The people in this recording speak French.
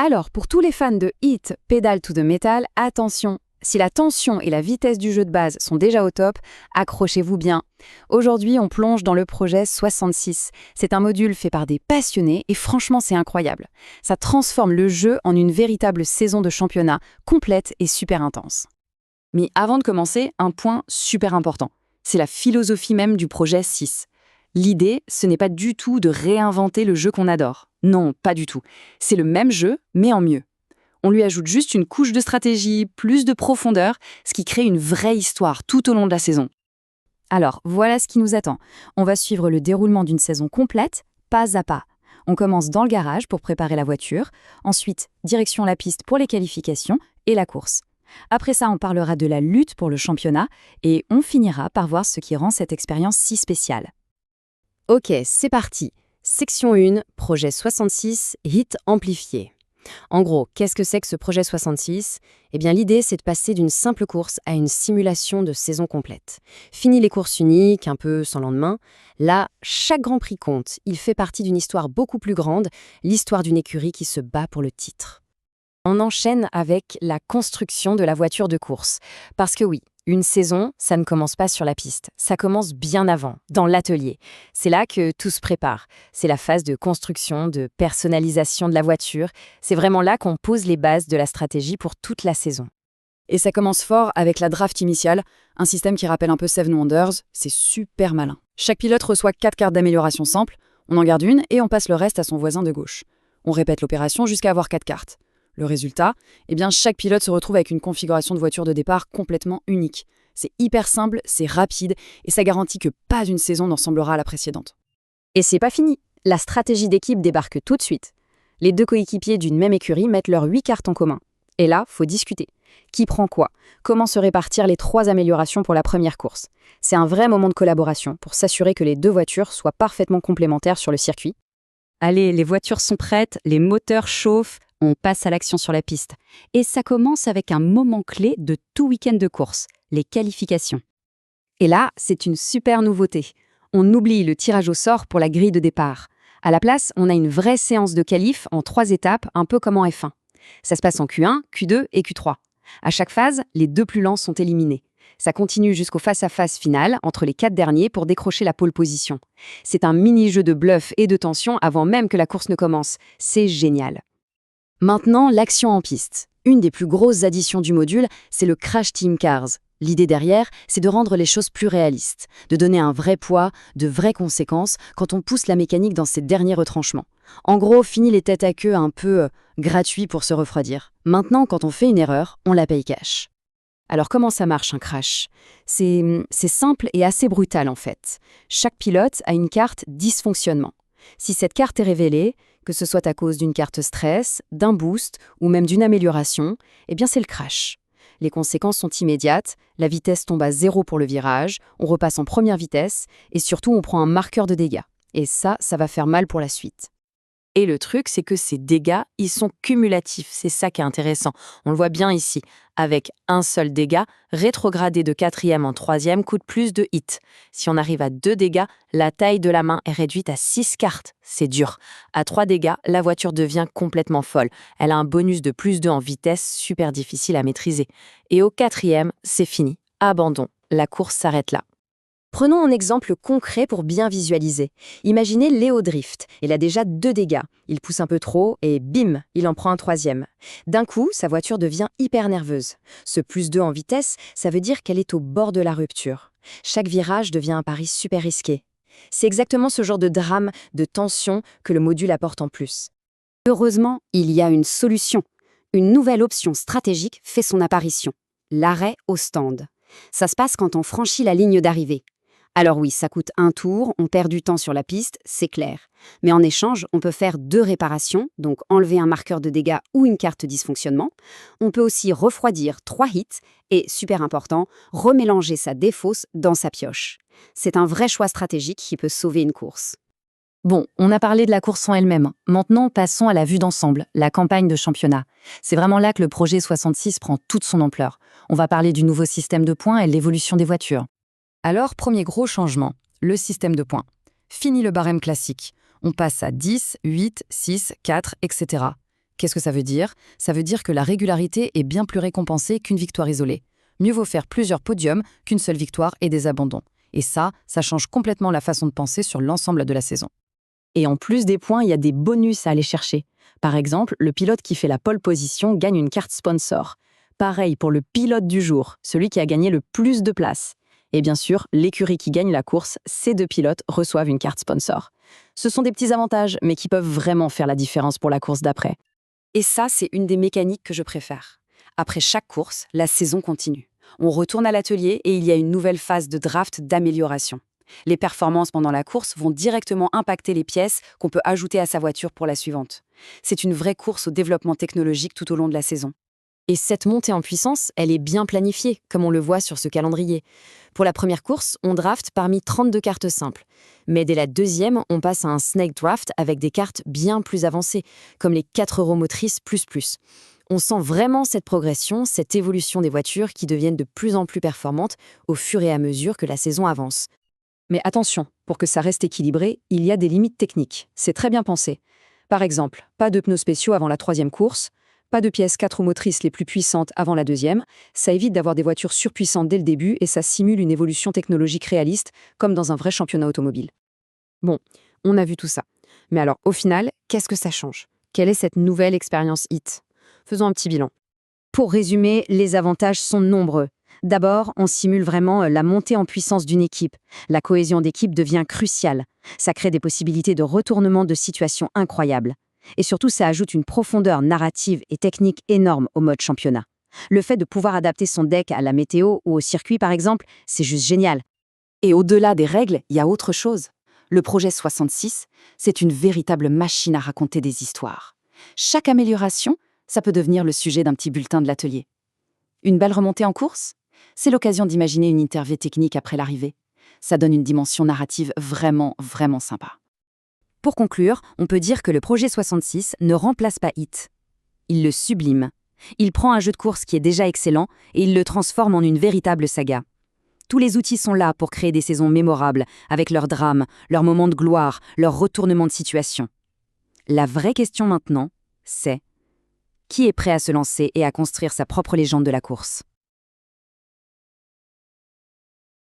Alors, pour tous les fans de Hit, Pedal to the Metal, attention, si la tension et la vitesse du jeu de base sont déjà au top, accrochez-vous bien. Aujourd'hui, on plonge dans le projet 66. C'est un module fait par des passionnés et franchement, c'est incroyable. Ça transforme le jeu en une véritable saison de championnat, complète et super intense. Mais avant de commencer, un point super important. C'est la philosophie même du projet 6. L'idée, ce n'est pas du tout de réinventer le jeu qu'on adore. Non, pas du tout. C'est le même jeu, mais en mieux. On lui ajoute juste une couche de stratégie, plus de profondeur, ce qui crée une vraie histoire tout au long de la saison. Alors, voilà ce qui nous attend. On va suivre le déroulement d'une saison complète, pas à pas. On commence dans le garage pour préparer la voiture, ensuite, direction la piste pour les qualifications et la course. Après ça, on parlera de la lutte pour le championnat et on finira par voir ce qui rend cette expérience si spéciale. Ok, c'est parti. Section 1, projet 66, hit amplifié. En gros, qu'est-ce que c'est que ce projet 66 ? Eh bien, l'idée, c'est de passer d'une simple course à une simulation de saison complète. Fini les courses uniques, un peu sans lendemain. Là, chaque Grand Prix compte. Il fait partie d'une histoire beaucoup plus grande, l'histoire d'une écurie qui se bat pour le titre. On enchaîne avec la construction de la voiture de course. Parce que oui, une saison, ça ne commence pas sur la piste. Ça commence bien avant, dans l'atelier. C'est là que tout se prépare. C'est la phase de construction, de personnalisation de la voiture. C'est vraiment là qu'on pose les bases de la stratégie pour toute la saison. Et ça commence fort avec la draft initiale, un système qui rappelle un peu Seven Wonders. C'est super malin. Chaque pilote reçoit 4 cartes d'amélioration simples, on en garde une et on passe le reste à son voisin de gauche. On répète l'opération jusqu'à avoir 4 cartes. Le résultat, eh bien chaque pilote se retrouve avec une configuration de voiture de départ complètement unique. C'est hyper simple, c'est rapide et ça garantit que pas une saison n'en ressemblera à la précédente. Et c'est pas fini. La stratégie d'équipe débarque tout de suite. Les deux coéquipiers d'une même écurie mettent leurs 8 cartes en commun. Et là, faut discuter. Qui prend quoi ? Comment se répartir les 3 améliorations pour la première course ? C'est un vrai moment de collaboration pour s'assurer que les deux voitures soient parfaitement complémentaires sur le circuit. Allez, les voitures sont prêtes, les moteurs chauffent, on passe à l'action sur la piste. Et ça commence avec un moment clé de tout week-end de course, les qualifications. Et là, c'est une super nouveauté. On oublie le tirage au sort pour la grille de départ. À la place, on a une vraie séance de qualif en 3 étapes, un peu comme en F1. Ça se passe en Q1, Q2 et Q3. À chaque phase, les 2 plus lents sont éliminés. Ça continue jusqu'au face-à-face final entre les 4 derniers pour décrocher la pole position. C'est un mini-jeu de bluff et de tension avant même que la course ne commence. C'est génial. Maintenant, l'action en piste. Une des plus grosses additions du module, c'est le Crash Team Cars. L'idée derrière, c'est de rendre les choses plus réalistes, de donner un vrai poids, de vraies conséquences quand on pousse la mécanique dans ses derniers retranchements. En gros, fini les têtes à queue un peu gratuits pour se refroidir. Maintenant, quand on fait une erreur, on la paye cash. Alors comment ça marche un crash ? C'est simple et assez brutal en fait. Chaque pilote a une carte dysfonctionnement. Si cette carte est révélée, que ce soit à cause d'une carte stress, d'un boost ou même d'une amélioration, eh bien c'est le crash. Les conséquences sont immédiates, la vitesse tombe à 0 pour le virage, on repasse en première vitesse et surtout on prend un marqueur de dégâts. Et ça va faire mal pour la suite. Et le truc, c'est que ces dégâts, ils sont cumulatifs. C'est ça qui est intéressant. On le voit bien ici. Avec un seul dégât, rétrogradé de 4e en 3e coûte plus de hits. Si on arrive à 2 dégâts, la taille de la main est réduite à 6 cartes. C'est dur. À 3 dégâts, la voiture devient complètement folle. Elle a un bonus de plus 2 en vitesse, super difficile à maîtriser. Et au 4e, c'est fini. Abandon. La course s'arrête là. Prenons un exemple concret pour bien visualiser. Imaginez Léo Drift. Il a déjà 2 dégâts. Il pousse un peu trop et bim, il en prend un 3e. D'un coup, sa voiture devient hyper nerveuse. Ce plus 2 en vitesse, ça veut dire qu'elle est au bord de la rupture. Chaque virage devient un pari super risqué. C'est exactement ce genre de drame, de tension que le module apporte en plus. Heureusement, il y a une solution. Une nouvelle option stratégique fait son apparition. L'arrêt au stand. Ça se passe quand on franchit la ligne d'arrivée. Alors oui, ça coûte un tour, on perd du temps sur la piste, c'est clair. Mais en échange, on peut faire 2 réparations, donc enlever un marqueur de dégâts ou une carte dysfonctionnement. On peut aussi refroidir 3 hits et, super important, remélanger sa défausse dans sa pioche. C'est un vrai choix stratégique qui peut sauver une course. Bon, on a parlé de la course en elle-même. Maintenant, passons à la vue d'ensemble, la campagne de championnat. C'est vraiment là que le projet 66 prend toute son ampleur. On va parler du nouveau système de points et de l'évolution des voitures. Alors, premier gros changement, le système de points. Fini le barème classique. On passe à 10, 8, 6, 4, etc. Qu'est-ce que ça veut dire? Ça veut dire que la régularité est bien plus récompensée qu'une victoire isolée. Mieux vaut faire plusieurs podiums qu'une seule victoire et des abandons. Et ça change complètement la façon de penser sur l'ensemble de la saison. Et en plus des points, il y a des bonus à aller chercher. Par exemple, le pilote qui fait la pole position gagne une carte sponsor. Pareil pour le pilote du jour, celui qui a gagné le plus de places. Et bien sûr, l'écurie qui gagne la course, ces 2 pilotes reçoivent une carte sponsor. Ce sont des petits avantages, mais qui peuvent vraiment faire la différence pour la course d'après. Et ça, c'est une des mécaniques que je préfère. Après chaque course, la saison continue. On retourne à l'atelier et il y a une nouvelle phase de draft d'amélioration. Les performances pendant la course vont directement impacter les pièces qu'on peut ajouter à sa voiture pour la suivante. C'est une vraie course au développement technologique tout au long de la saison. Et cette montée en puissance, elle est bien planifiée, comme on le voit sur ce calendrier. Pour la première course, on draft parmi 32 cartes simples. Mais dès la deuxième, on passe à un snake draft avec des cartes bien plus avancées, comme les 4 roues motrices ++. On sent vraiment cette progression, cette évolution des voitures qui deviennent de plus en plus performantes au fur et à mesure que la saison avance. Mais attention, pour que ça reste équilibré, il y a des limites techniques. C'est très bien pensé. Par exemple, pas de pneus spéciaux avant la 3e course, pas de pièces 4 roues motrices les plus puissantes avant la 2e, ça évite d'avoir des voitures surpuissantes dès le début et ça simule une évolution technologique réaliste, comme dans un vrai championnat automobile. Bon, on a vu tout ça. Mais alors, au final, qu'est-ce que ça change? Quelle est cette nouvelle expérience HIT? Faisons un petit bilan. Pour résumer, les avantages sont nombreux. D'abord, on simule vraiment la montée en puissance d'une équipe. La cohésion d'équipe devient cruciale. Ça crée des possibilités de retournement de situation incroyables. Et surtout, ça ajoute une profondeur narrative et technique énorme au mode championnat. Le fait de pouvoir adapter son deck à la météo ou au circuit, par exemple, c'est juste génial. Et au-delà des règles, il y a autre chose. Le projet 66, c'est une véritable machine à raconter des histoires. Chaque amélioration, ça peut devenir le sujet d'un petit bulletin de l'atelier. Une belle remontée en course? C'est l'occasion d'imaginer une interview technique après l'arrivée. Ça donne une dimension narrative vraiment, vraiment sympa. Pour conclure, on peut dire que le projet 66 ne remplace pas HIT. Il le sublime. Il prend un jeu de course qui est déjà excellent et il le transforme en une véritable saga. Tous les outils sont là pour créer des saisons mémorables, avec leurs drames, leurs moments de gloire, leurs retournements de situation. La vraie question maintenant, c'est: qui est prêt à se lancer et à construire sa propre légende de la course ?